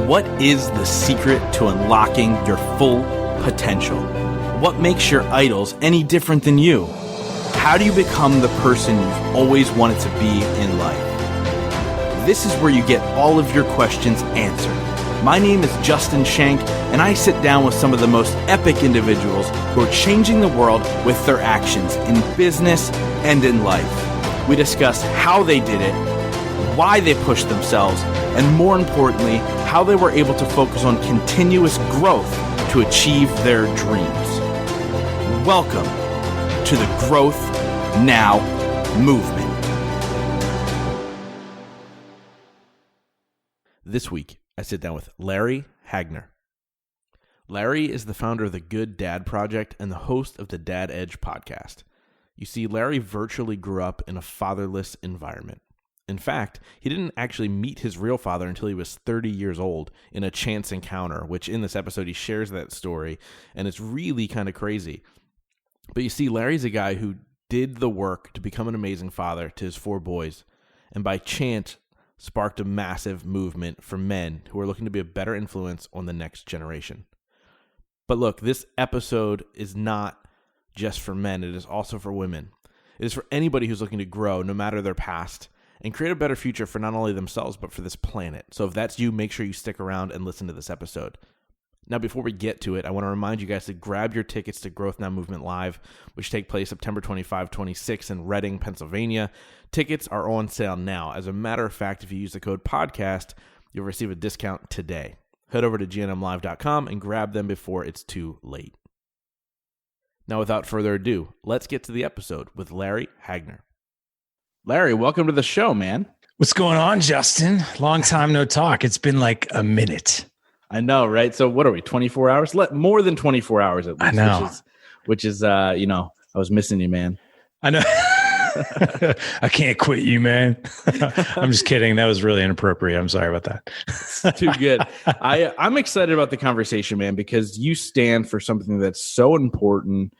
What is the secret to unlocking your full potential? What makes your idols any different than you? How do you become the person you've always wanted to be in life? This is where you get all of your questions answered. My name is Justin Shank, and I sit down with some of the most epic individuals who are changing the world with their actions in business and in life. We discuss how they did it, why they pushed themselves, and more importantly, how they were able to focus on continuous growth to achieve their dreams. Welcome to the Growth Now movement. This week, I sit down with Larry Hagner. Larry is the founder of the Good Dad Project and the host of the Dad Edge podcast. You see, Larry virtually grew up in a fatherless environment. In fact, he didn't actually meet his real father until he was 30 years old in a chance encounter, which in this episode he shares that story, and it's really kind of crazy. But you see, Larry's a guy who did the work to become an amazing father to his 4 boys, and by chance sparked a massive movement for men who are looking to be a better influence on the next generation. But look, this episode is not just for men, it is also for women. It is for anybody who's looking to grow, no matter their past, and create a better future for not only themselves, but for this planet. So if that's you, make sure you stick around and listen to this episode. Now, before we get to it, I want to remind you guys to grab your tickets to Growth Now Movement Live, which take place September 25, 26 in Reading, Pennsylvania. Tickets are on sale now. As a matter of fact, if you use the code podcast, you'll receive a discount today. Head over to gnmlive.com and grab them before it's too late. Now, without further ado, let's get to the episode with Larry Hagner. Larry, welcome to the show, man. What's going on, Justin? Long time no talk. It's been like a minute. I know, right? So what are we, 24 hours? More than 24 hours at least. I know. Which is I was missing you, man. I know. I can't quit you, man. I'm just kidding. That was really inappropriate. I'm sorry about that. It's too good. I'm excited about the conversation, man, because you stand for something that's so important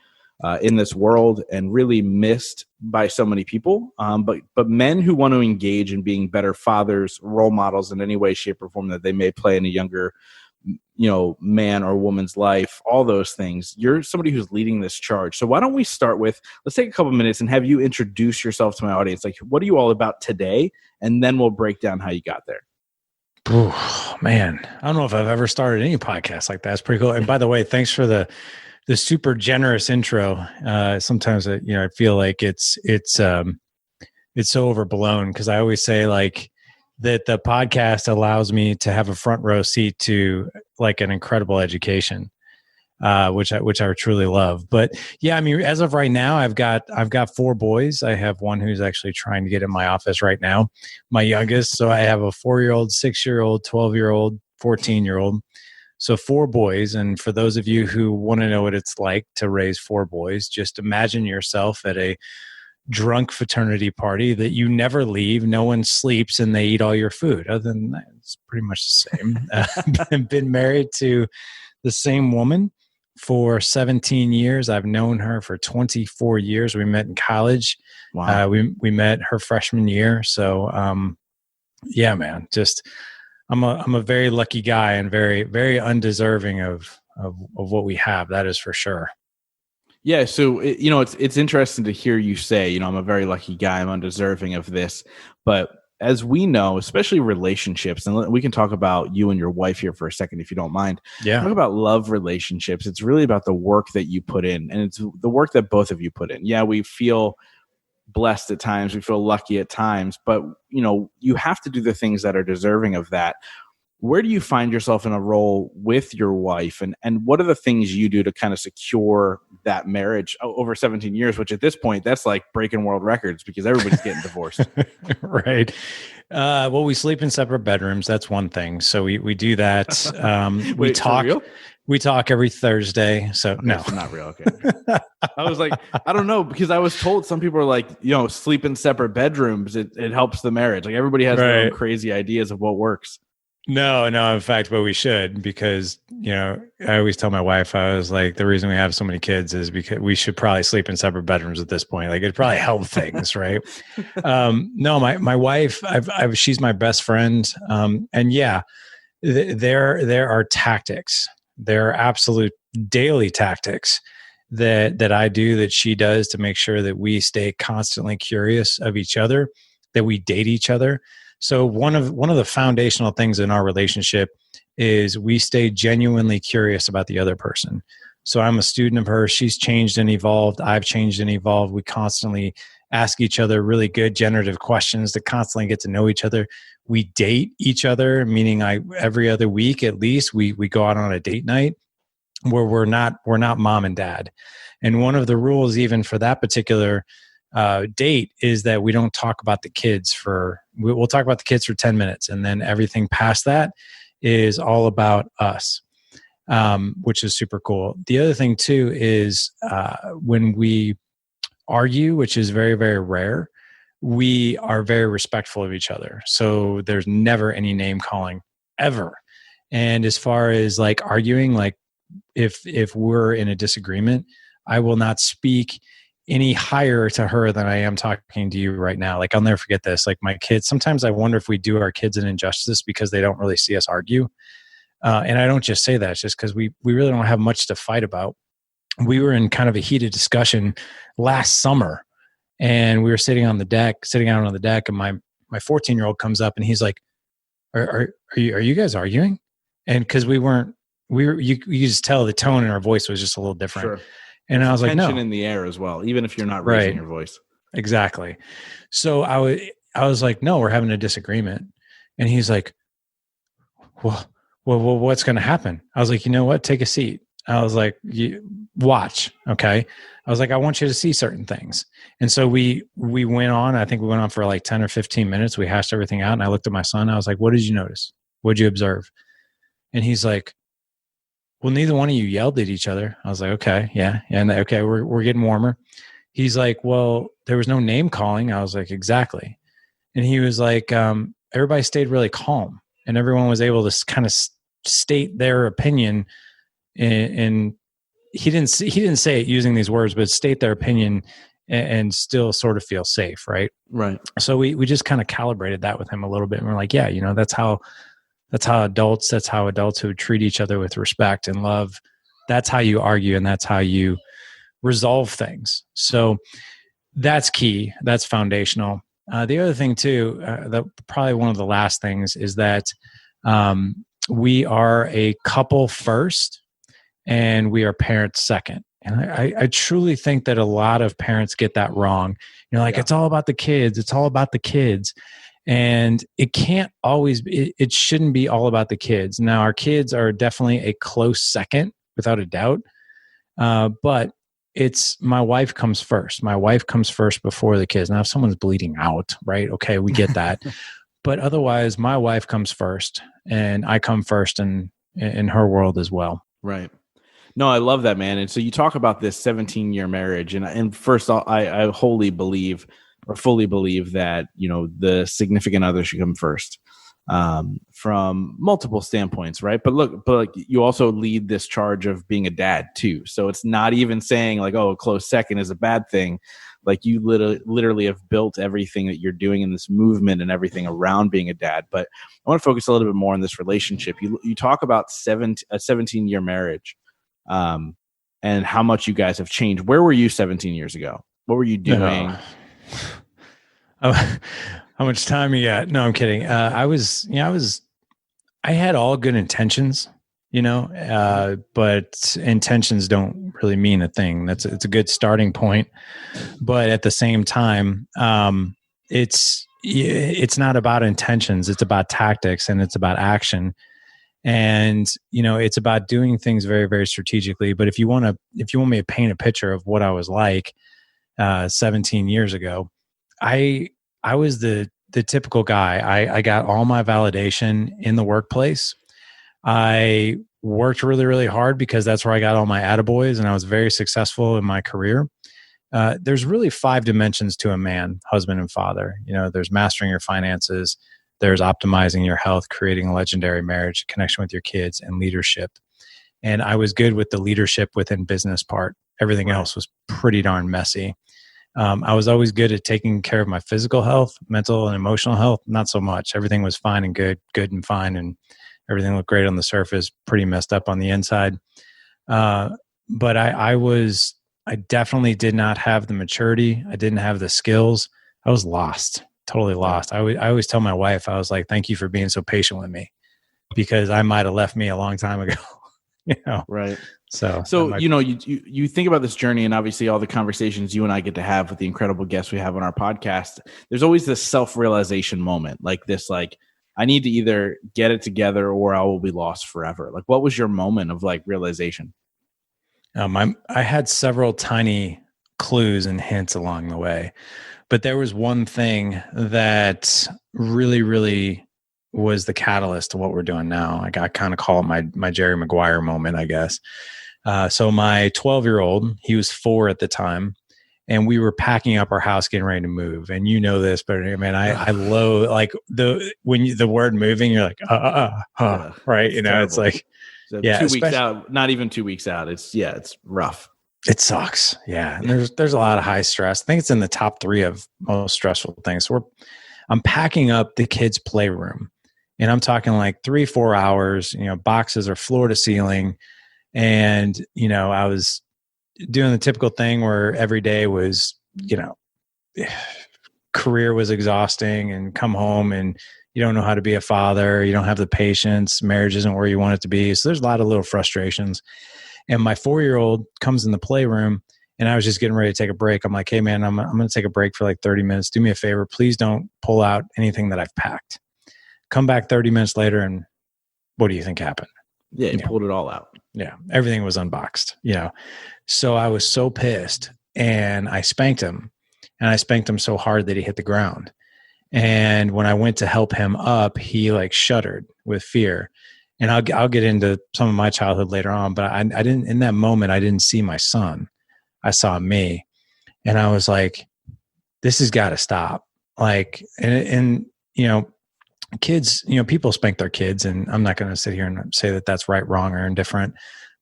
in this world and really missed by so many people. But men who want to engage in being better fathers, role models in any way, shape, or form that they may play in a younger, man or woman's life, all those things. You're somebody who's leading this charge. So why don't we start with, let's take a couple minutes and have you introduce yourself to my audience. Like, what are you all about today? And then we'll break down how you got there. Oh, man. I don't know if I've ever started any podcast like that. It's pretty cool. And by the way, thanks for the super generous intro. Sometimes I feel like it's so overblown because I always say like that the podcast allows me to have a front row seat to like an incredible education, which I truly love. But yeah, I mean, as of right now, I've got 4 boys. I have one who's actually trying to get in my office right now, my youngest. So I have a 4-year-old, 6-year-old, 12-year-old, 14-year-old. So 4 boys. And for those of you who want to know what it's like to raise 4 boys, just imagine yourself at a drunk fraternity party that you never leave. No one sleeps and they eat all your food. Other than that, it's pretty much the same. I've been married to the same woman for 17 years. I've known her for 24 years. We met in college. Wow. We met her freshman year. So, yeah, man, just I'm a very lucky guy and very, very undeserving of what we have. That is for sure. Yeah. So, it's interesting to hear you say, I'm a very lucky guy. I'm undeserving of this. But as we know, especially relationships, and we can talk about you and your wife here for a second, if you don't mind. Yeah. Talk about love relationships. It's really about the work that you put in, and it's the work that both of you put in. Yeah, we feel blessed at times. We feel lucky at times, but you have to do the things that are deserving of that. Where do you find yourself in a role with your wife, and what are the things you do to kind of secure that marriage over 17 years, which at this point, that's like breaking world records because everybody's getting divorced. Right. Well, we sleep in separate bedrooms. That's one thing. So we do that. We talk every Thursday. So okay, no, so not real. Okay. I was like, I don't know, because I was told some people are like, sleep in separate bedrooms. It helps the marriage. Like everybody has their own crazy ideas of what works. No, in fact, but we should, because, I always tell my wife, I was like, the reason we have so many kids is because we should probably sleep in separate bedrooms at this point. Like it'd probably help things. Right. No, my wife, she's my best friend. And yeah, There are tactics. There are absolute daily tactics that I do, that she does, to make sure that we stay constantly curious of each other, that we date each other. So one of the foundational things in our relationship is we stay genuinely curious about the other person. So I'm a student of hers. She's changed and evolved. I've changed and evolved. We constantly ask each other really good generative questions to constantly get to know each other. We date each other, meaning every other week at least we go out on a date night where we're not mom and dad. And one of the rules even for that particular date is that we don't talk about the kids we'll talk about the kids for 10 minutes. And then everything past that is all about us, which is super cool. The other thing too is when we argue, which is very, very rare, we are very respectful of each other. So there's never any name calling ever. And as far as like arguing, like if we're in a disagreement, I will not speak any higher to her than I am talking to you right now. Like I'll never forget this. Like my kids, sometimes I wonder if we do our kids an injustice because they don't really see us argue. And I don't just say that, it's just because we really don't have much to fight about. We were in kind of a heated discussion last summer, and we were sitting out on the deck, and my 14-year-old comes up and he's like, are you guys arguing? And because you just tell the tone in our voice was just a little different. Sure. And I was like, no. Tension in the air as well, even if you're not raising your voice. Exactly. So I was like, no, we're having a disagreement. And he's like, well, what's going to happen? I was like, you know what? Take a seat. I was like, you watch. Okay. I was like, I want you to see certain things. And so we went on, I think we went on for like 10 or 15 minutes. We hashed everything out. And I looked at my son. I was like, what did you notice? What did you observe? And he's like, well, neither one of you yelled at each other. I was like, okay, yeah. And okay, we're getting warmer. He's like, well, there was no name calling. I was like, exactly. And he was like, everybody stayed really calm and everyone was able to kind of state their opinion. And he didn't say it using these words, but state their opinion and still sort of feel safe. Right. Right. So we just kind of calibrated that with him a little bit. And we're like, yeah, that's how adults who treat each other with respect and love, that's how you argue and that's how you resolve things. So that's key. That's foundational. The other thing too, probably one of the last things is that we are a couple first and we are parents second. And I truly think that a lot of parents get that wrong. It's all about the kids. It's all about the kids. And it can't always be, it shouldn't be all about the kids. Now, our kids are definitely a close second, without a doubt. But it's my wife comes first. My wife comes first before the kids. Now, if someone's bleeding out, right? Okay, we get that. But otherwise, my wife comes first and I come first in her world as well. Right. No, I love that, man. And so you talk about this 17-year marriage. And first, I wholly believe or fully believe that, the significant other should come first from multiple standpoints, right? But you also lead this charge of being a dad too. So it's not even saying like, oh, a close second is a bad thing. Like you literally have built everything that you're doing in this movement and everything around being a dad. But I want to focus a little bit more on this relationship. You talk about a 17-year marriage and how much you guys have changed. Where were you 17 years ago? What were you doing? How much time you got? No, I'm kidding. I had all good intentions, but intentions don't really mean a thing. It's a good starting point, but at the same time, it's not about intentions. It's about tactics and it's about action. And, it's about doing things very, very strategically. But if you want me to paint a picture of what I was like, 17 years ago, I was the typical guy. I got all my validation in the workplace. I worked really, really hard because that's where I got all my attaboys, and I was very successful in my career. There's really 5 dimensions to a man, husband, and father. There's mastering your finances, there's optimizing your health, creating a legendary marriage, connection with your kids, and leadership. And I was good with the leadership within business part. Everything else was pretty darn messy. I was always good at taking care of my physical health, mental and emotional health. Not so much. Everything was fine and good and fine. And everything looked great on the surface, pretty messed up on the inside. But I definitely did not have the maturity. I didn't have the skills. I was lost, totally lost. I always tell my wife, I was like, thank you for being so patient with me, because I might have left me a long time ago. Right. So you think about this journey, and obviously all the conversations you and I get to have with the incredible guests we have on our podcast, there's always this self-realization moment, like this, like, I need to either get it together or I will be lost forever. Like, what was your moment of like realization? I had several tiny clues and hints along the way, but there was one thing that really, really was the catalyst to what we're doing now. I kind of call it my Jerry Maguire moment, I guess. So my 12-year-old, he was 4 at the time, and we were packing up our house, getting ready to move. And you know this, but man, I loathe like the word moving. You're like, right? You know, terrible. It's like, so 2 weeks out, not even 2 weeks out. It's rough. It sucks. Yeah, and there's a lot of high stress. I think it's in the top 3 of most stressful things. So I'm packing up the kids' playroom, and I'm talking like 3-4 hours. Boxes are floor to ceiling. And, I was doing the typical thing where every day was, career was exhausting, and come home and you don't know how to be a father. You don't have the patience. Marriage isn't where you want it to be. So there's a lot of little frustrations. And my 4-year-old comes in the playroom, and I was just getting ready to take a break. I'm like, hey man, I'm going to take a break for like 30 minutes. Do me a favor. Please don't pull out anything that I've packed. Come back 30 minutes later, and what do you think happened? Yeah, he pulled it all out. Yeah, everything was unboxed. So I was so pissed, and I spanked him, and I spanked him so hard that he hit the ground. And when I went to help him up, he like shuddered with fear. And I'll get into some of my childhood later on, but I didn't, in that moment, I didn't see my son. I saw me, and I was like, this has got to stop. Like, and kids, people spank their kids, and I'm not going to sit here and say that that's right, wrong, or indifferent.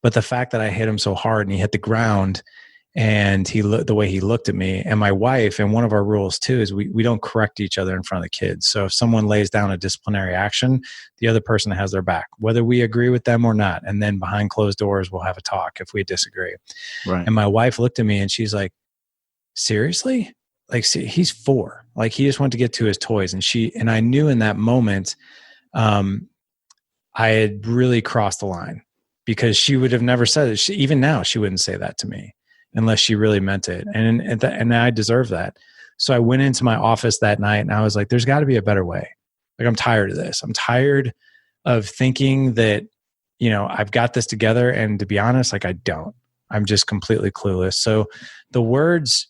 But the fact that I hit him so hard and he hit the ground, and the way he looked at me, and my wife, and one of our rules too is we don't correct each other in front of the kids. So if someone lays down a disciplinary action, the other person has their back, whether we agree with them or not. And then behind closed doors, we'll have a talk if we disagree. Right. And my wife looked at me, and she's like, seriously? Like, see, he's 4. Like, he just wanted to get to his toys. And I knew in that moment, I had really crossed the line, because she would have never said it. Even now, she wouldn't say that to me unless she really meant it. And I deserve that. So I went into my office that night, and I was like, there's got to be a better way. Like, I'm tired of this. I'm tired of thinking that, I've got this together. And to be honest, like, I don't. I'm just completely clueless. So the words,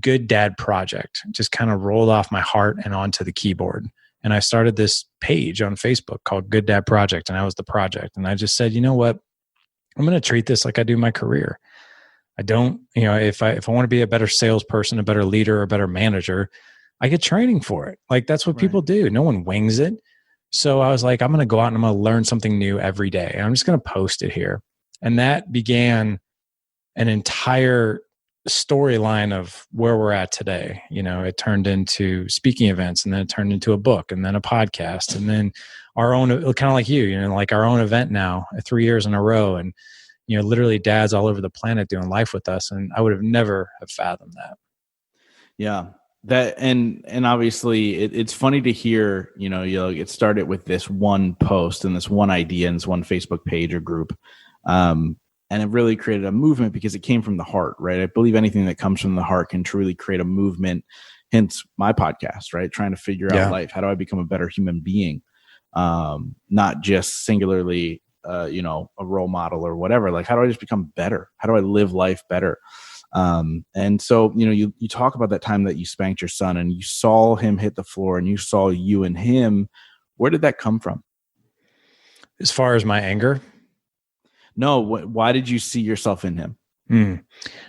Good Dad Project just kind of rolled off my heart and onto the keyboard. And I started this page on Facebook called Good Dad Project, and I was the project. And I just said, you know what? I'm going to treat this like I do my career. I don't, if I want to be a better salesperson, a better leader, a better manager, I get training for it. Like, that's what people do. No one wings it. So I was like, I'm going to go out and I'm going to learn something new every day. And I'm just going to post it here. And that began an entire storyline of where we're at today. It turned into speaking events, and then it turned into a book, and then a podcast, and then our own, kind of like like our own event now, 3 years in a row. And, literally dads all over the planet doing life with us. And I would have never have fathomed that. Yeah. That, and obviously it's funny to hear, it started with this one post and this one idea and this one Facebook page or group. And it really created a movement because it came from the heart, right? I believe anything that comes from the heart can truly create a movement. Hence my podcast, right? Trying to figure out life. How do I become a better human being? Not just singularly, a role model or whatever. Like, how do I just become better? How do I live life better? And so, you talk about that time that you spanked your son and you saw him hit the floor and you saw you and him. Where did that come from? As far as my anger? No. Why did you see yourself in him?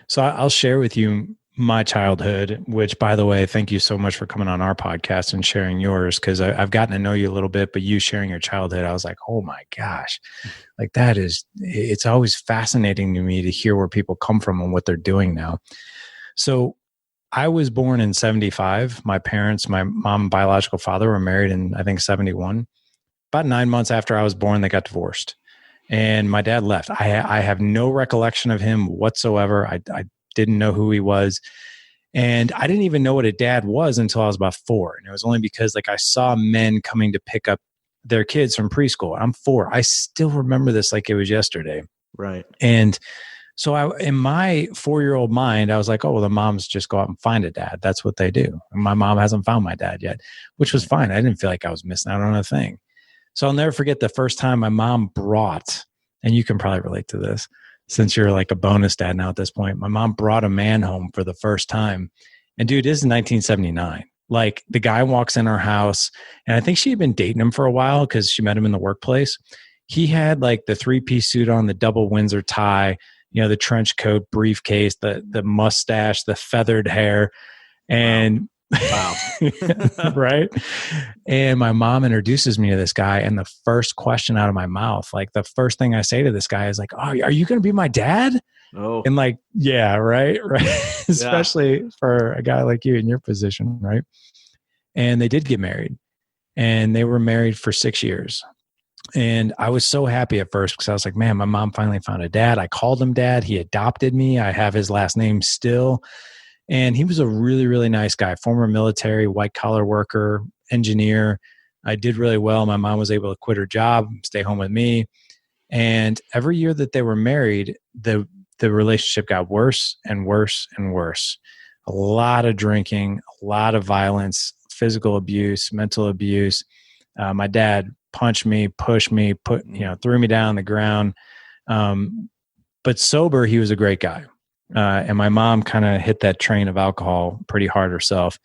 So I'll share with you my childhood, which, by the way, thank you so much for coming on our podcast and sharing yours, because I've gotten to know you a little bit, but you sharing your childhood, I was like, oh my gosh, like it's always fascinating to me to hear where people come from and what they're doing now. So I was born in 75. My parents, my mom and biological father, were married in, I think, 71. About 9 months after I was born, they got divorced. And my dad left. I have no recollection of him whatsoever. I didn't know who he was. And I didn't even know what a dad was until I was about 4. And it was only because like I saw men coming to pick up their kids from preschool. I'm 4. I still remember this like it was yesterday. Right. And so in my 4-year-old mind, I was like, oh, well, the moms just go out and find a dad. That's what they do. And my mom hasn't found my dad yet, which was fine. I didn't feel like I was missing out on a thing. So I'll never forget the first time my mom brought, and you can probably relate to this since you're like a bonus dad now at this point. My mom brought a man home for the first time. And dude, this is 1979. Like the guy walks in our house, and I think she had been dating him for a while because she met him in the workplace. He had like the 3-piece suit on, the double Windsor tie, you know, the trench coat, briefcase, the mustache, the feathered hair. And wow. right. And my mom introduces me to this guy. And the first question out of my mouth, like the first thing I say to this guy is like, oh, are you going to be my dad? Oh. And like, yeah, right. Especially for a guy like you in your position. Right. And they did get married, and they were married for 6 years. And I was so happy at first because I was like, man, my mom finally found a dad. I called him dad. He adopted me. I have his last name still. And he was a really, really nice guy, former military, white collar worker, engineer. I did really well. My mom was able to quit her job, stay home with me. And every year that they were married, the relationship got worse and worse and worse. A lot of drinking, a lot of violence, physical abuse, mental abuse. My dad punched me, pushed me, threw me down on the ground. But sober, he was a great guy. And my mom kind of hit that train of alcohol pretty hard herself.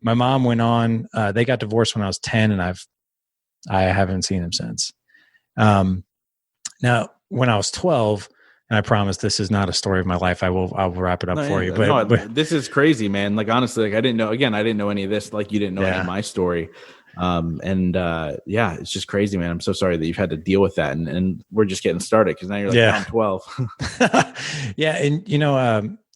My mom went on, they got divorced when I was 10, and I haven't seen him since. Now, when I was 12, and I promise this is not a story of my life, I'll wrap it up for you. But this is crazy, man. Like, honestly, like I didn't know any of this. Like you didn't know any of my story. It's just crazy, man. I'm so sorry that you've had to deal with that, and we're just getting started because now you're like, I'm 12. Yeah. And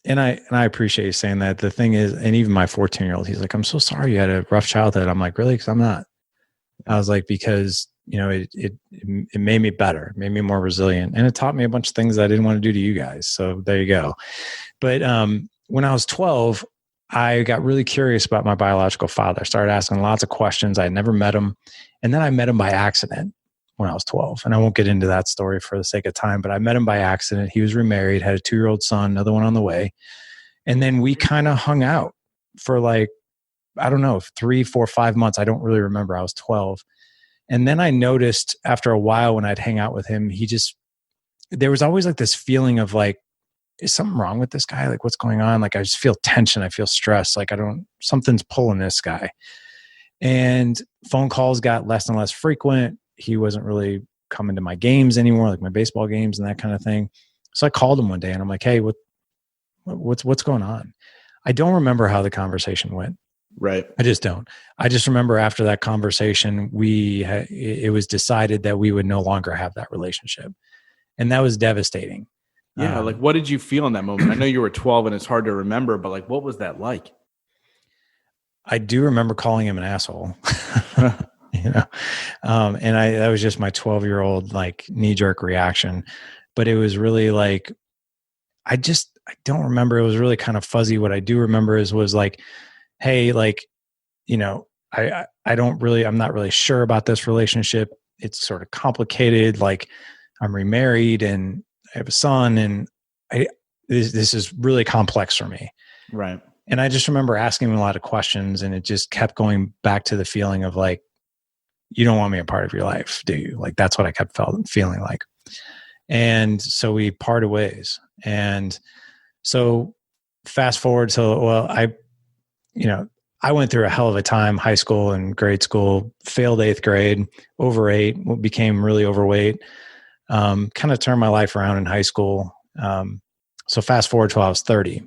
and I appreciate you saying that. The thing is, and even my 14-year-old, he's like, I'm so sorry you had a rough childhood. I'm like, really? Cause I'm not. I was like, because it made me better, it made me more resilient, and it taught me a bunch of things I didn't want to do to you guys. So there you go. But, when I was 12, I got really curious about my biological father. I started asking lots of questions. I had never met him. And then I met him by accident when I was 12. And I won't get into that story for the sake of time, but I met him by accident. He was remarried, had a 2-year-old son, another one on the way. And then we kind of hung out for like, I don't know, 3, 4, 5 months. I don't really remember. I was 12. And then I noticed after a while when I'd hang out with him, there was always like this feeling of like, is something wrong with this guy? Like, what's going on? Like, I just feel tension. I feel stress. Like, something's pulling this guy. And phone calls got less and less frequent. He wasn't really coming to my games anymore, like my baseball games and that kind of thing. So I called him one day and I'm like, hey, what's going on? I don't remember how the conversation went. Right. I just don't. I just remember after that conversation, it was decided that we would no longer have that relationship. And that was devastating. Yeah. Like, what did you feel in that moment? I know you were 12 and it's hard to remember, but like, what was that like? I do remember calling him an asshole, and that was just my 12-year-old like knee-jerk reaction. But it was really like, I don't remember. It was really kind of fuzzy. What I do remember was like, hey, like, I'm not really sure about this relationship. It's sort of complicated. Like, I'm remarried and I have a son, and this is really complex for me. Right. And I just remember asking him a lot of questions, and it just kept going back to the feeling of like, you don't want me a part of your life, do you? Like, that's what I kept feeling like. And so we parted ways. And so fast forward to, I went through a hell of a time, high school and grade school, failed 8th grade, overate, became really overweight. Kind of turned my life around in high school. So fast forward till I was 30.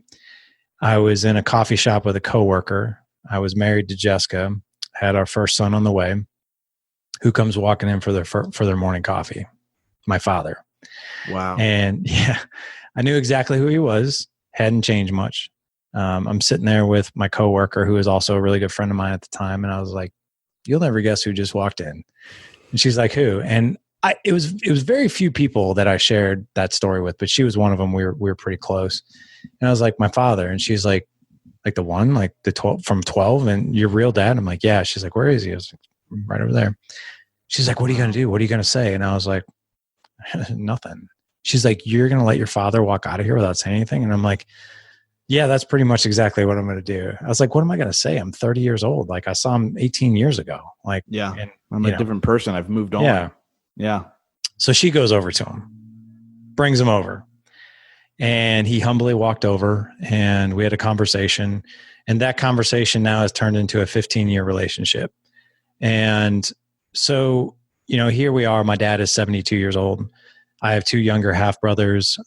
I was in a coffee shop with a coworker. I was married to Jessica, had our first son on the way. Who comes walking in for their morning coffee? My father. Wow. And yeah, I knew exactly who he was. Hadn't changed much. I'm sitting there with my coworker, who was also a really good friend of mine at the time. And I was like, you'll never guess who just walked in. And she's like, who? And it was very few people that I shared that story with, but she was one of them. We were pretty close. And I was like, my father. And she's like the one, like the 12 from 12, and your real dad? I'm like, yeah. She's like, where is he? I was like, right over there. She's like, what are you going to do? What are you going to say? And I was like, nothing. She's like, you're going to let your father walk out of here without saying anything? And I'm like, yeah, that's pretty much exactly what I'm going to do. I was like, what am I going to say? I'm 30 years old. Like, I saw him 18 years ago. Like, yeah, and, I'm a different person. I've moved on. Yeah. Yeah. So she goes over to him, brings him over, and he humbly walked over, and we had a conversation. And that conversation now has turned into a 15-year relationship. And so, here we are. My dad is 72 years old. I have 2 younger half brothers.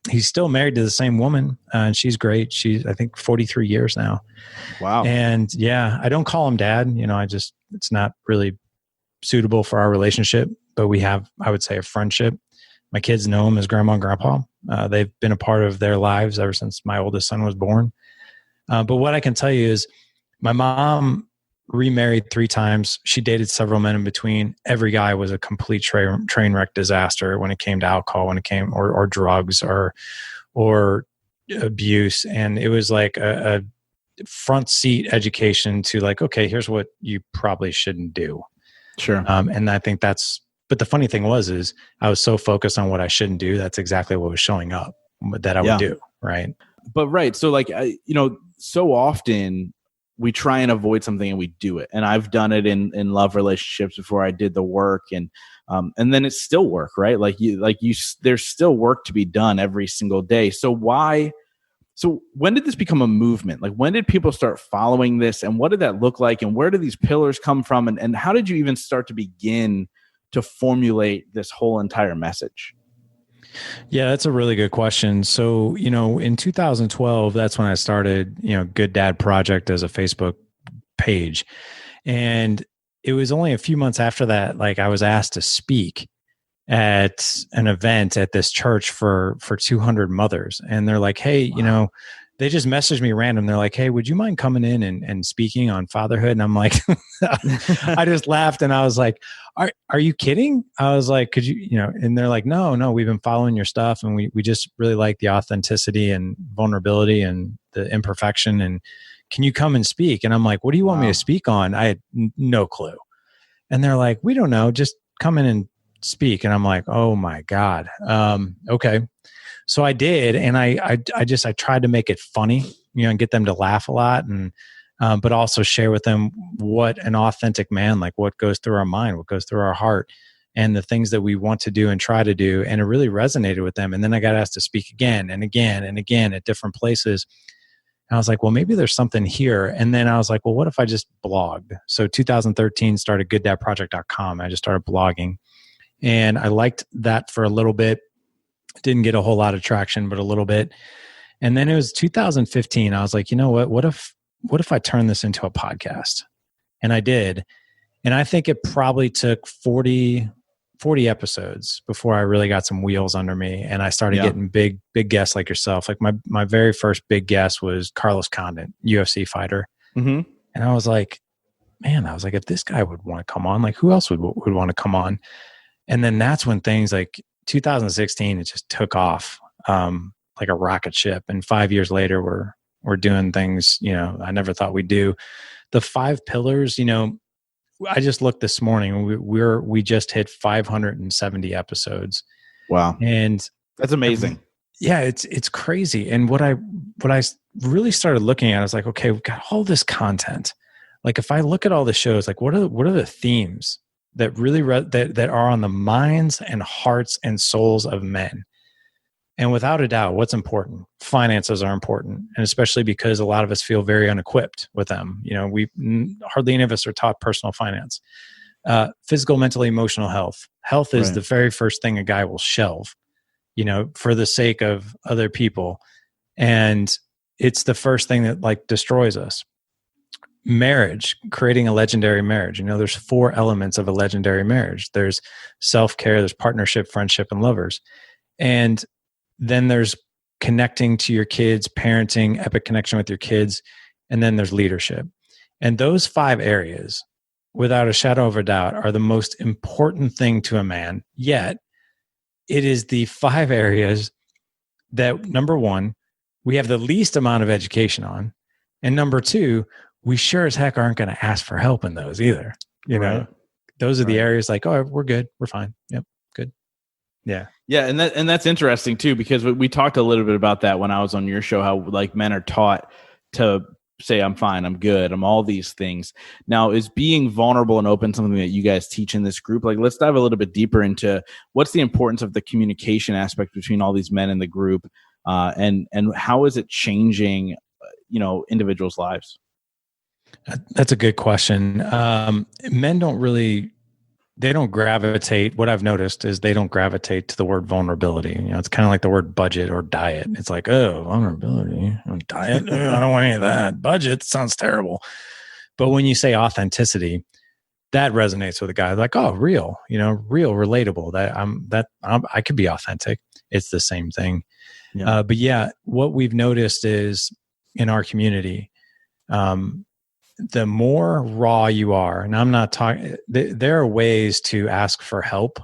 He's still married to the same woman, and she's great. She's, I think, 43 years now. Wow. And yeah, I don't call him dad. It's not really suitable for our relationship, but we have, I would say, a friendship. My kids know him as grandma and grandpa. They've been a part of their lives ever since my oldest son was born. But what I can tell you is my mom remarried 3 times. She dated several men in between. Every guy was a complete train wreck disaster when it came to alcohol, when it came or drugs or abuse. And it was like a front seat education to like, okay, here's what you probably shouldn't do. Sure. And I think but the funny thing is I was so focused on what I shouldn't do. That's exactly what was showing up that I would do. Right. But right. So like, so often we try and avoid something and we do it. And I've done it in love relationships before I did the work, and then it's still work, right? There's still work to be done every single day. So when did this become a movement? Like, when did people start following this, and what did that look like? And where do these pillars come from? And how did you even start to begin to formulate this whole entire message? Yeah, that's a really good question. So, in 2012, that's when I started, Good Dad Project as a Facebook page. And it was only a few months after that, like, I was asked to speak at an event at this church for 200 mothers. And they're like, hey, Wow. They just messaged me random. They're like, hey, would you mind coming in and speaking on fatherhood? And I'm like, I just laughed and I was like, are you kidding? I was like, could you, and they're like, no, we've been following your stuff. And we just really like the authenticity and vulnerability and the imperfection. And can you come and speak? And I'm like, what do you want me to speak on? I had no clue. And they're like, we don't know, just come in and speak. And I'm like, oh my God. Okay. So I did. And I tried to make it funny, and get them to laugh a lot, and, but also share with them what an authentic man, like what goes through our mind, what goes through our heart, and the things that we want to do and try to do. And it really resonated with them. And then I got asked to speak again and again and again at different places. And I was like, well, maybe there's something here. And then I was like, well, what if I just blogged? So 2013 started gooddadproject.com. I just started blogging, and I liked that for a little bit. Didn't get a whole lot of traction, but a little bit. And then it was 2015. I was like, what if I turn this into a podcast? And I did. And I think it probably took 40 episodes before I really got some wheels under me. And I started getting big guests like yourself. Like my very first big guest was Carlos Condit, UFC fighter. Mm-hmm. And I was like, if this guy would want to come on, like who else would want to come on? And then that's when things like 2016, it just took off like a rocket ship. And 5 years later, we're doing things, I never thought we'd do. The 5 pillars, I just looked this morning. We just hit 570 episodes. Wow. And that's amazing. Yeah, it's crazy. And what I really started looking at is like, okay, we've got all this content. Like if I look at all the shows, like what are the themes that really that are on the minds and hearts and souls of men? And without a doubt, what's important? Finances are important. And especially because a lot of us feel very unequipped with them. Hardly any of us are taught personal finance. Physical, mental, emotional health. Health is the very first thing a guy will shelve, for the sake of other people. And it's the first thing that like destroys us. Marriage, creating a legendary marriage. There's 4 elements of a legendary marriage. There's self-care, there's partnership, friendship, and lovers. And then there's connecting to your kids, parenting, epic connection with your kids, and then there's leadership. And those 5 areas, without a shadow of a doubt, are the most important thing to a man. Yet, it is the 5 areas that, number 1, we have the least amount of education on. And number 2, we sure as heck aren't going to ask for help in those either. You know, those are the areas like, oh, we're good. We're fine. Yep. Good. Yeah. Yeah. And that's interesting too, because we talked a little bit about that when I was on your show, how like men are taught to say, I'm fine, I'm good, I'm all these things. Now, is being vulnerable and open something that you guys teach in this group? Like, let's dive a little bit deeper into what's the importance of the communication aspect between all these men in the group, and how is it changing, individuals' lives? That's a good question. Men they don't gravitate. What I've noticed is they don't gravitate to the word vulnerability. It's kind of like the word budget or diet. It's like, oh, vulnerability, diet. I don't want any of that. Budget sounds terrible. But when you say authenticity, that resonates with a guy like, oh, real, real, relatable. I could be authentic. It's the same thing. Yeah. But yeah, what we've noticed is in our community, the more raw you are, and I'm not talking, there are ways to ask for help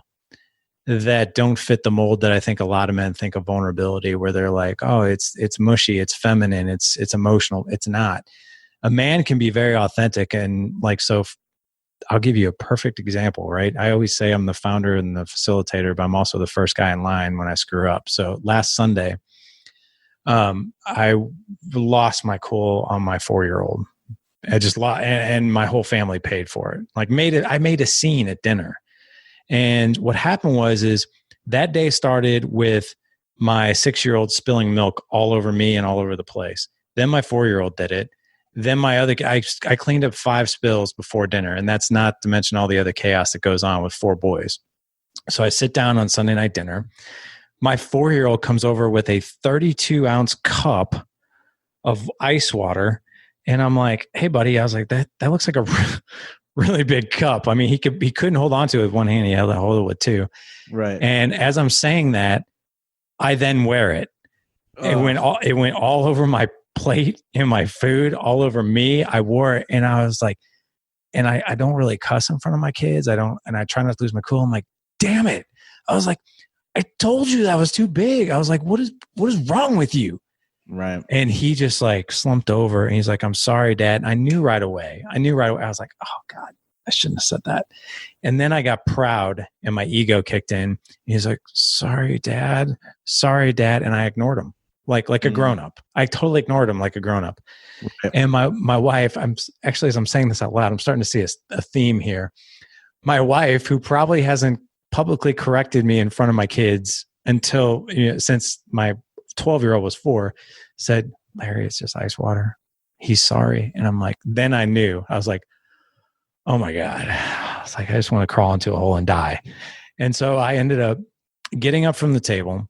that don't fit the mold that I think a lot of men think of vulnerability, where they're like, oh, it's mushy, it's feminine, it's emotional. It's not. A man can be very authentic. And like, so I'll give you a perfect example, right? I always say I'm the founder and the facilitator, but I'm also the first guy in line when I screw up. So last Sunday, I lost my cool on my 4-year-old. I just lost, and my whole family paid for it. Like I made a scene at dinner. And what happened is that day started with my 6-year-old spilling milk all over me and all over the place. Then my 4-year-old did it. Then I cleaned up 5 spills before dinner. And that's not to mention all the other chaos that goes on with 4 boys. So I sit down on Sunday night dinner. My 4-year-old comes over with a 32-ounce cup of ice water. And I'm like, hey, buddy, I was like, that looks like a really big cup. I mean, he couldn't hold on to it with one hand. He had to hold it with 2. Right. And as I'm saying that, I then wear it. It went all over my plate and my food, all over me. I wore it, and I was like, and I don't really cuss in front of my kids. I try not to lose my cool. I'm like, damn it. I was like, I told you that was too big. I was like, what is wrong with you? Right. And he just like slumped over and he's like, I'm sorry, Dad. And I knew right away. I was like, oh God, I shouldn't have said that. And then I got proud and my ego kicked in. He's like, sorry, Dad. And I ignored him like a grown up. I totally ignored him like a grown up. Right. And my wife, as I'm saying this out loud, I'm starting to see a theme here. My wife, who probably hasn't publicly corrected me in front of my kids until, since my 12-year-old was 4, said, Larry, it's just ice water. He's sorry. And I'm like, then I knew. I was like, oh my God. I was like, I just want to crawl into a hole and die. And so I ended up getting up from the table.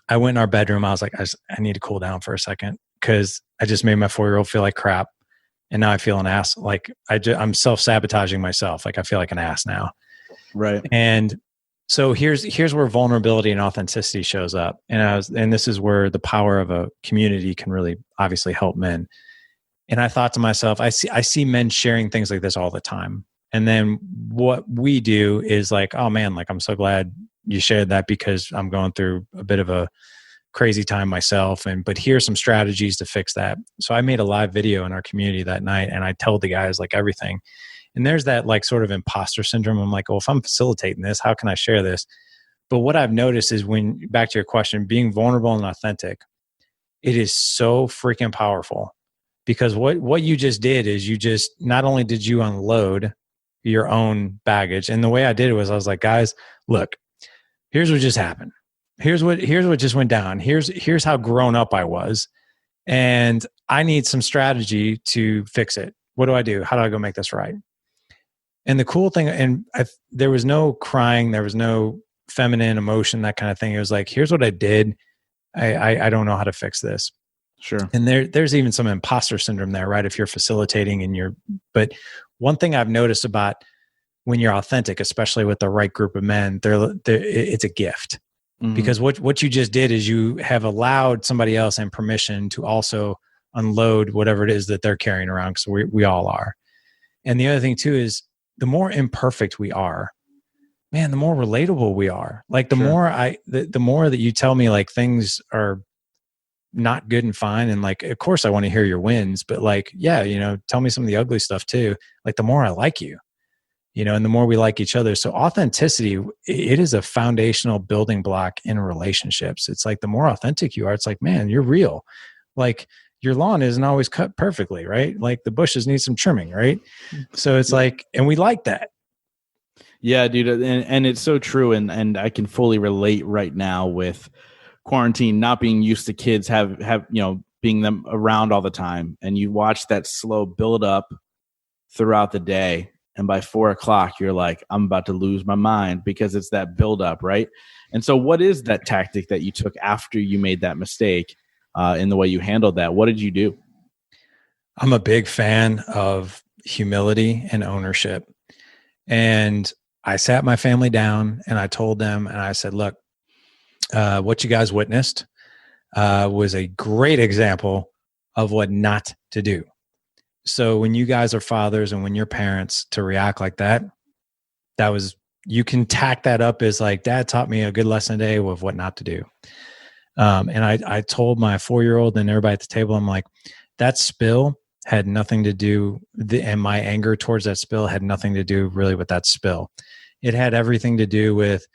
I went in our bedroom. I was like, I need to cool down for a second because I just made my 4-year-old feel like crap. And now I feel an ass. Like I'm self-sabotaging myself. Like I feel like an ass now. Right. And so here's where vulnerability and authenticity shows up. And this is where the power of a community can really obviously help men. And I thought to myself, I see men sharing things like this all the time. And then what we do is like, oh man, like I'm so glad you shared that because I'm going through a bit of a crazy time myself. But here's some strategies to fix that. So I made a live video in our community that night and I told the guys like everything. And there's that like sort of imposter syndrome. I'm like, oh, if I'm facilitating this, how can I share this? But what I've noticed is back to your question, being vulnerable and authentic, it is so freaking powerful because what you just did is not only did you unload your own baggage. And the way I did it was I was like, guys, look, here's what just happened. Here's what just went down. Here's how grown up I was. And I need some strategy to fix it. What do I do? How do I go make this right? And the cool thing, there was no crying, there was no feminine emotion, that kind of thing. It was like, here's what I did. I don't know how to fix this. Sure. And there's even some imposter syndrome there, right? If you're facilitating but one thing I've noticed about when you're authentic, especially with the right group of men, it's a gift. because what you just did is you have allowed somebody else and permission to also unload whatever it is that they're carrying around. Because we all are. And the other thing too is the more imperfect we are, man, the more relatable we are. Like the more that you tell me like things are not good and fine, and like, of course I want to hear your wins, but like, yeah, tell me some of the ugly stuff too. Like the more I like you, and the more we like each other. So authenticity, it is a foundational building block in relationships. It's like the more authentic you are, it's like, man, you're real. Like your lawn isn't always cut perfectly, right? Like the bushes need some trimming, right? So it's like, and we like that. Yeah, dude. And it's so true. And I can fully relate right now with quarantine, not being used to kids have, being them around all the time. And you watch that slow build up throughout the day. And by 4:00, you're like, I'm about to lose my mind because it's that build up. Right. And so what is that tactic that you took after you made that mistake in the way you handled that? What did you do? I'm a big fan of humility and ownership. And I sat my family down and I told them, and I said, look, what you guys witnessed was a great example of what not to do. So when you guys are fathers and when you're parents, to react like that, you can tack that up as like, Dad taught me a good lesson today of what not to do. And I told my 4-year-old and everybody at the table, I'm like, that spill had nothing to do, and my anger towards that spill had nothing to do really with that spill. It had everything to do with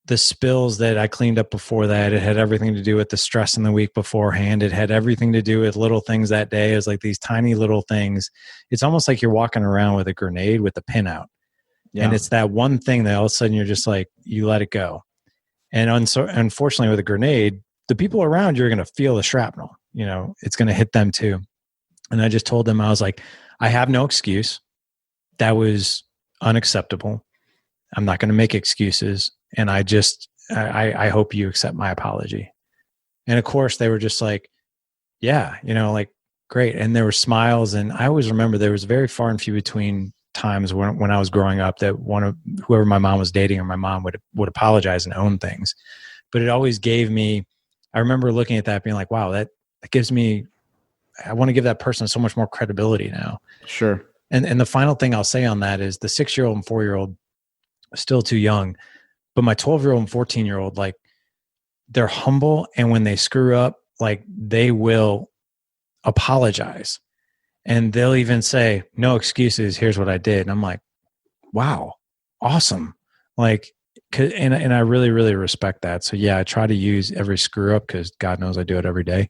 the spills that I cleaned up before that. It had everything to do with the stress in the week beforehand. It had everything to do with little things that day. It was like these tiny little things. It's almost like you're walking around with a grenade with the pin out. Yeah. And it's that one thing that all of a sudden you're just like, you let it go. And unfortunately with a grenade, the people around you are going to feel the shrapnel. It's going to hit them too. And I just told them, I was like, I have no excuse. That was unacceptable. I'm not going to make excuses. And I hope you accept my apology. And of course they were just like, yeah, like great. And there were smiles. And I always remember there was very far and few between times when I was growing up that whoever my mom was dating or my mom would apologize and own things. But it always gave me, I remember looking at that being like, wow, that gives me, I want to give that person so much more credibility now. Sure. And the final thing I'll say on that is the 6-year-old and 4-year-old still too young, but my 12-year-old and 14-year-old, like they're humble. And when they screw up, like they will apologize and they'll even say, no excuses. Here's what I did. And I'm like, wow, awesome. Like, and I really, really respect that. So yeah, I try to use every screw up because God knows I do it every day.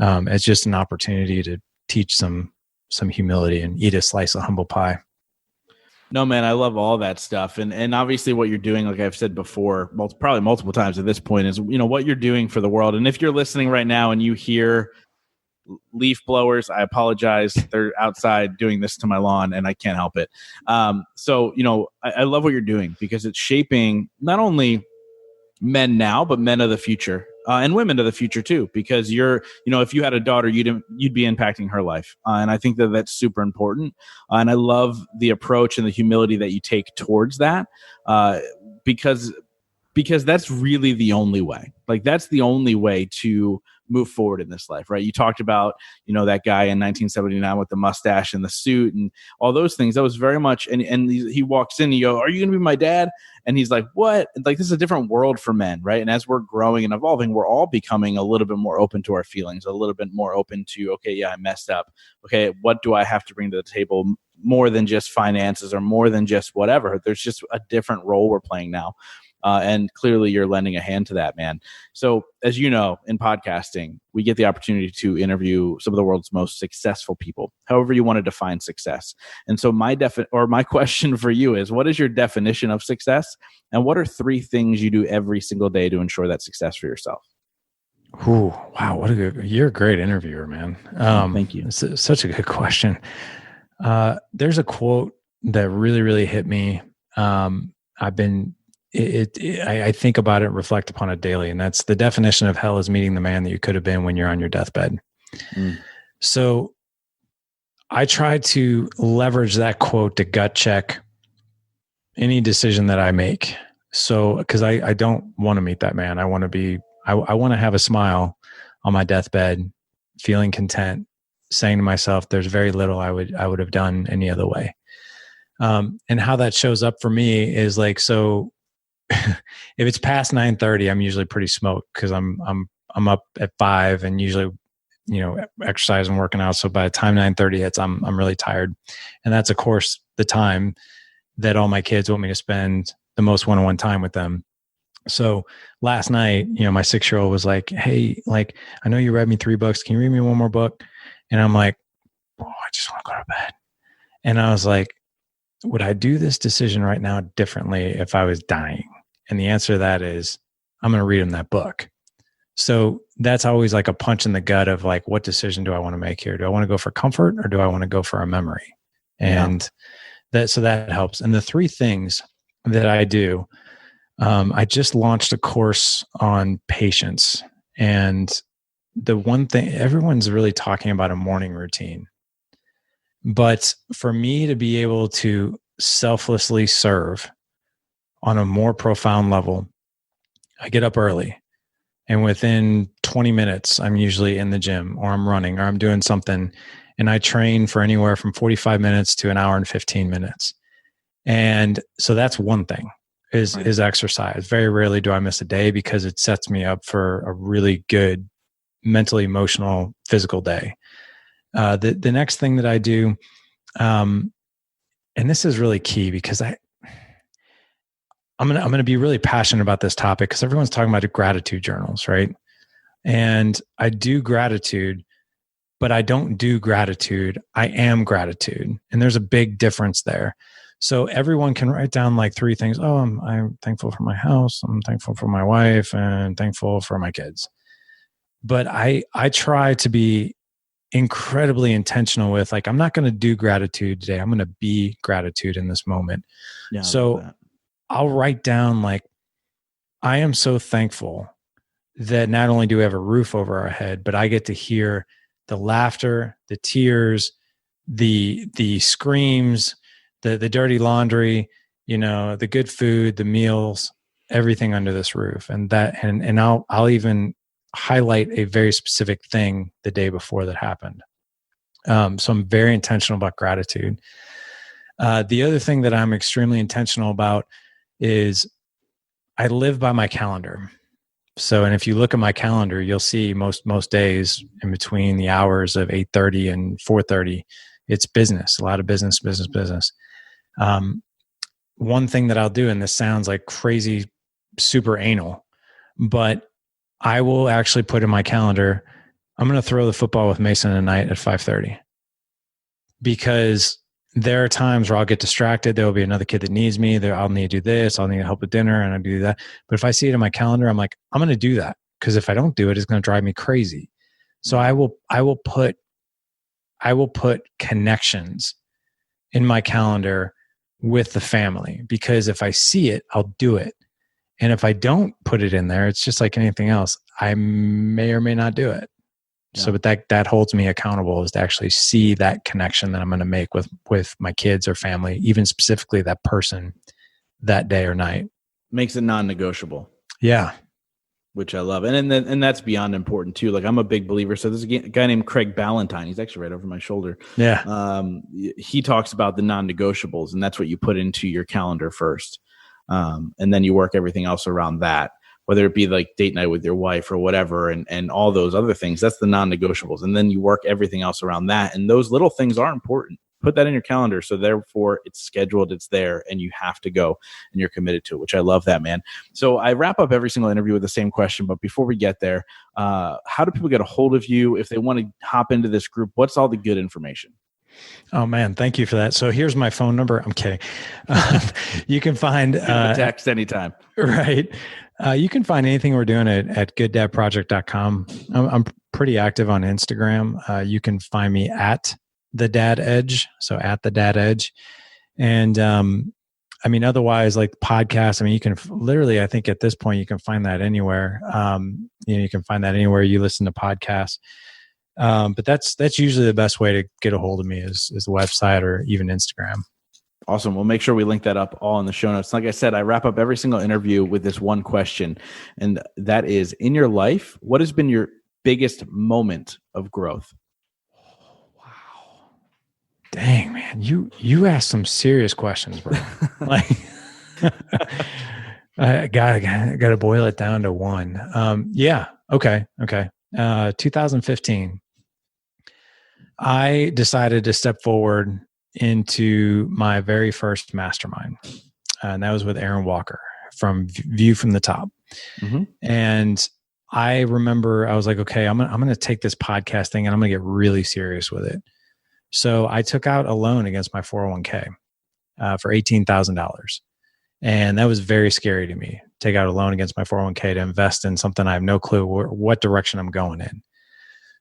It's just an opportunity to teach some humility and eat a slice of humble pie. No, man, I love all that stuff. And obviously what you're doing, like I've said before, probably multiple times at this point, is, what you're doing for the world. And if you're listening right now and you hear leaf blowers, I apologize. They're outside doing this to my lawn and I can't help it. So, I love what you're doing because it's shaping not only men now, but men of the future. And women of the future too, because if you had a daughter, you'd be impacting her life. And I think that that's super important. And I love the approach and the humility that you take towards that, because that's really the only way. Like that's the only way to move forward in this life, right? You talked about, that guy in 1979 with the mustache and the suit and all those things. That was very much, and he walks in and you go, are you going to be my dad? And he's like, what? Like, this is a different world for men, right? And as we're growing and evolving, we're all becoming a little bit more open to our feelings, a little bit more open to, okay, yeah, I messed up. Okay, what do I have to bring to the table more than just finances or more than just whatever? There's just a different role we're playing now. And clearly you're lending a hand to that, man. So as you know, in podcasting, we get the opportunity to interview some of the world's most successful people, however you want to define success. And so my question for you is, what is your definition of success? And what are 3 things you do every single day to ensure that success for yourself? Ooh, wow. You're a great interviewer, man. Thank you. It's such a good question. There's a quote that really, really hit me. I think about it and reflect upon it daily. And that's the definition of hell is meeting the man that you could have been when you're on your deathbed. So I try to leverage that quote to gut check any decision that I make. So, because I don't want to meet that man. I want to be, I want to have a smile on my deathbed, feeling content, saying to myself, there's very little I would have done any other way. And how that shows up for me is like, so if it's past 9:30, I'm usually pretty smoked because I'm up at 5 and usually, exercise and working out. So by the time 9:30 hits, I'm really tired. And that's of course the time that all my kids want me to spend the most one-on-one time with them. So last night, my 6-year-old was like, hey, like, I know you read me 3 books. Can you read me one more book? And I'm like, oh, I just want to go to bed. And I was like, would I do this decision right now differently if I was dying? And the answer to that is, I'm going to read him that book. So that's always like a punch in the gut of like, what decision do I want to make here? Do I want to go for comfort or do I want to go for a memory? And so that helps. And the 3 things that I do, I just launched a course on patience. And the one thing, everyone's really talking about a morning routine. But for me to be able to selflessly serve on a more profound level, I get up early. And within 20 minutes, I'm usually in the gym or I'm running or I'm doing something. And I train for anywhere from 45 minutes to an hour and 15 minutes. And so that's one thing is exercise. Very rarely do I miss a day because it sets me up for a really good mentally, emotional, physical day. The next thing that I do, and this is really key because I'm gonna be really passionate about this topic because everyone's talking about gratitude journals, right? And I do gratitude, but I don't do gratitude. I am gratitude, and there's a big difference there. So everyone can write down like 3 things. Oh, I'm thankful for my house. I'm thankful for my wife, and thankful for my kids. But I try to be incredibly intentional with like, I'm not going to do gratitude today. I'm going to be gratitude in this moment. Yeah. So I'll write down like, I am so thankful that not only do we have a roof over our head, but I get to hear the laughter, the tears, the screams, the dirty laundry, the good food, the meals, everything under this roof. And I'll even highlight a very specific thing the day before that happened. So I'm very intentional about gratitude. The other thing that I'm extremely intentional about is I live by my calendar. So, and if you look at my calendar, you'll see most days in between the hours of 8:30 and 4:30, it's business, a lot of business. One thing that I'll do, and this sounds like crazy, super anal, but I will actually put in my calendar, I'm going to throw the football with Mason tonight at 5:30, because there are times where I'll get distracted. There will be another kid that needs me. I'll need to do this. I'll need help with dinner, and I do that. But if I see it in my calendar, I'm like, I'm going to do that, because if I don't do it, it's going to drive me crazy. So I will put connections in my calendar with the family, because if I see it, I'll do it. And if I don't put it in there, it's just like anything else. I may or may not do it. Yeah. So, but that holds me accountable, is to actually see that connection that I'm going to make with my kids or family, even specifically that person that day or night. Makes it non-negotiable. Yeah. Which I love. And that's beyond important too. Like, I'm a big believer. So there's a guy named Craig Ballantyne. He's actually right over my shoulder. Yeah. He talks about the non-negotiables, and that's what you put into your calendar first. And then you work everything else around that, whether it be like date night with your wife or whatever, and all those other things. That's the non-negotiables. And then you work everything else around that. And those little things are important. Put that in your calendar. So therefore it's scheduled, it's there, and you have to go, and you're committed to it, which I love that, man. So I wrap up every single interview with the same question. But before we get there, how do people get a hold of you if they want to hop into this group? What's all the good information? Oh man, thank you for that. So here's my phone number. I'm kidding. You can find text anytime. Right. You can find anything we're doing at gooddadproject.com. I'm pretty active on Instagram. You can find me at the Dad Edge. So at the Dad Edge. And I mean, otherwise, like podcasts, I mean, you can literally, I think at this point, you can find that anywhere. You can find that anywhere you listen to podcasts. But that's usually the best way to get a hold of me is the website or even Instagram. Awesome. We'll make sure we link that up all in the show notes. Like I said, I wrap up every single interview with this one question, and that is, in your life, what has been your biggest moment of growth? Wow. Dang, man. You asked some serious questions, bro. Like I gotta boil it down to one. Yeah. Okay. 2015. I decided to step forward into my very first mastermind. And that was with Aaron Walker from View from the Top. Mm-hmm. And I remember I was like, okay, I'm going to take this podcast thing and I'm going to get really serious with it. So I took out a loan against my 401k for $18,000. And that was very scary to me. Take out a loan against my 401k to invest in something I have no clue what direction I'm going in.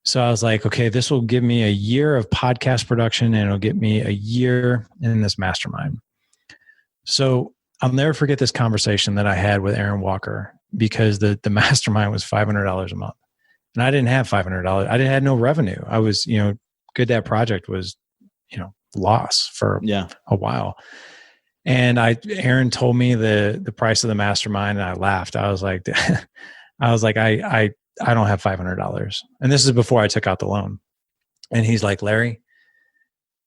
So I was like, okay, this will give me a year of podcast production and it'll get me a year in this mastermind. So I'll never forget this conversation that I had with Aaron Walker, because the mastermind was $500 a month. And I didn't have $500. I had no revenue. I was, Good Dad Project was, loss for a while. And Aaron told me the price of the mastermind, and I laughed. I was like, I don't have $500. And this is before I took out the loan. And he's like, Larry,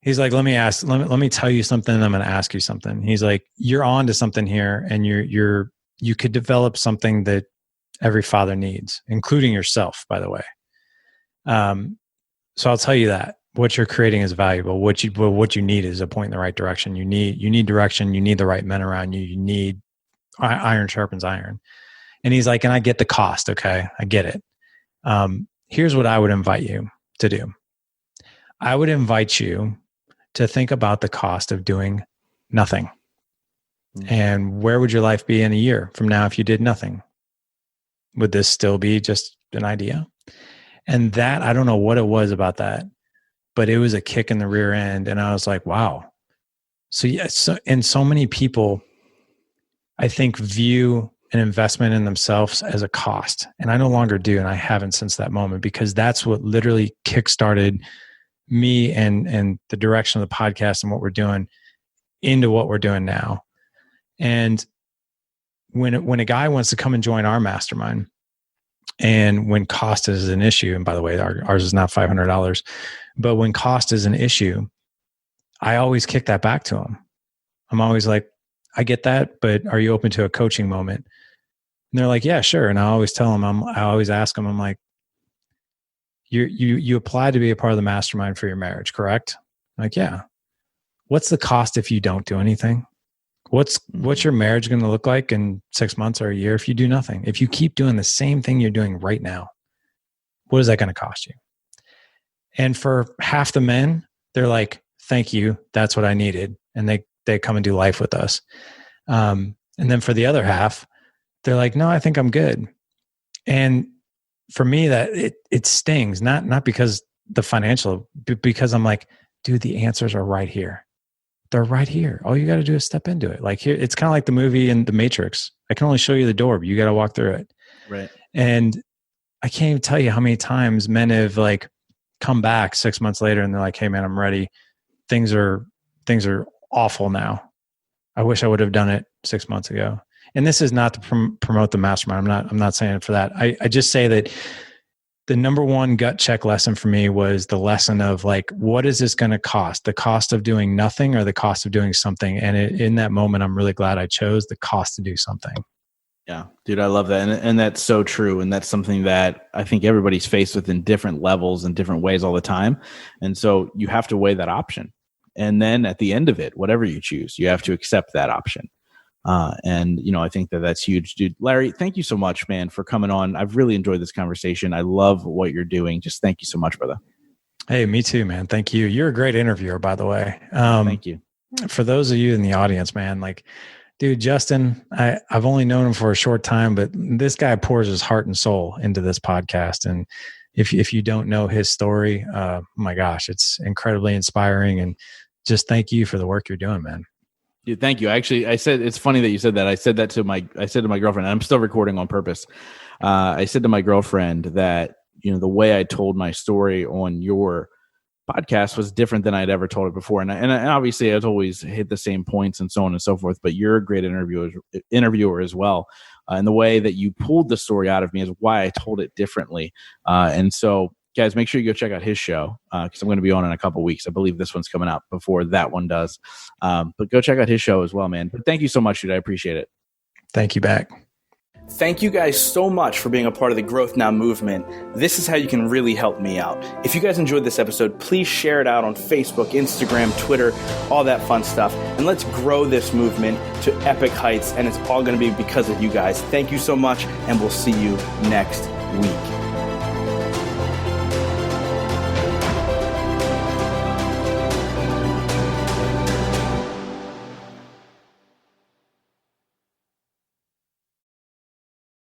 let me tell you something. And I'm going to ask you something. He's like, you're on to something here, and you could develop something that every father needs, including yourself, by the way. So I'll tell you that what you're creating is valuable. What you need is a point in the right direction. You need direction. You need the right men around you. You need iron sharpens iron. And he's like, and I get the cost. Okay. I get it. Here's what I would invite you to do. I would invite you to think about the cost of doing nothing. Mm-hmm. And where would your life be in a year from now if you did nothing? Would this still be just an idea? And that, I don't know what it was about that, but it was a kick in the rear end. And I was like, wow. So so many people, I think, view an investment in themselves as a cost. And I no longer do. And I haven't since that moment, because that's what literally kickstarted me and the direction of the podcast and what we're doing into what we're doing now. And when a guy wants to come and join our mastermind, and when cost is an issue, and by the way, ours is not $500, but when cost is an issue, I always kick that back to him. I'm always like, I get that, but are you open to a coaching moment? And they're like, yeah, sure. And I always tell them, I always ask them, I'm like, you applied to be a part of the mastermind for your marriage, correct? I'm like, yeah. What's the cost if you don't do anything? What's your marriage going to look like in 6 months or a year if you do nothing? If you keep doing the same thing you're doing right now, what is that going to cost you? And for half the men, they're like, thank you. That's what I needed. And they come and do life with us. And then for the other half, they're like, no, I think I'm good. And for me, that it stings, not because the financial, but because I'm like, dude, the answers are right here. They're right here. All you got to do is step into it. Like here, it's kind of like the movie in The Matrix. I can only show you the door, but you got to walk through it. Right. And I can't even tell you how many times men have like come back 6 months later and they're like, hey man, I'm ready. Things are awful now. I wish I would have done it 6 months ago. And this is not to promote the mastermind. I'm not saying it for that. I just say that the number one gut check lesson for me was the lesson of like, what is this going to cost? The cost of doing nothing or the cost of doing something? And in that moment, I'm really glad I chose the cost to do something. Yeah, dude, I love that. And that's so true. And that's something that I think everybody's faced with in different levels and different ways all the time. And so you have to weigh that option. And then at the end of it, whatever you choose, you have to accept that option. And I think that's huge, dude. Larry, thank you so much, man, for coming on. I've really enjoyed this conversation. I love what you're doing. Just thank you so much, brother. Hey, me too, man. Thank you. You're a great interviewer, by the way. Thank you. For those of you in the audience, man, like, dude, Justin, I've only known him for a short time, but this guy pours his heart and soul into this podcast. And if you don't know his story, my gosh, it's incredibly inspiring. And just thank you for the work you're doing, man. Dude, thank you. Actually, I said, it's funny that you said that. I said to my girlfriend, and I'm still recording on purpose. I said to my girlfriend that, the way I told my story on your podcast was different than I'd ever told it before. And obviously I've always hit the same points and so on and so forth, but you're a great interviewer as well. And the way that you pulled the story out of me is why I told it differently. And so guys, make sure you go check out his show because I'm going to be on in a couple weeks. I believe this one's coming out before that one does. But go check out his show as well, man. But thank you so much, dude. I appreciate it. Thank you back. Thank you guys so much for being a part of the Growth Now movement. This is how you can really help me out. If you guys enjoyed this episode, please share it out on Facebook, Instagram, Twitter, all that fun stuff. And let's grow this movement to epic heights. And it's all going to be because of you guys. Thank you so much. And we'll see you next week.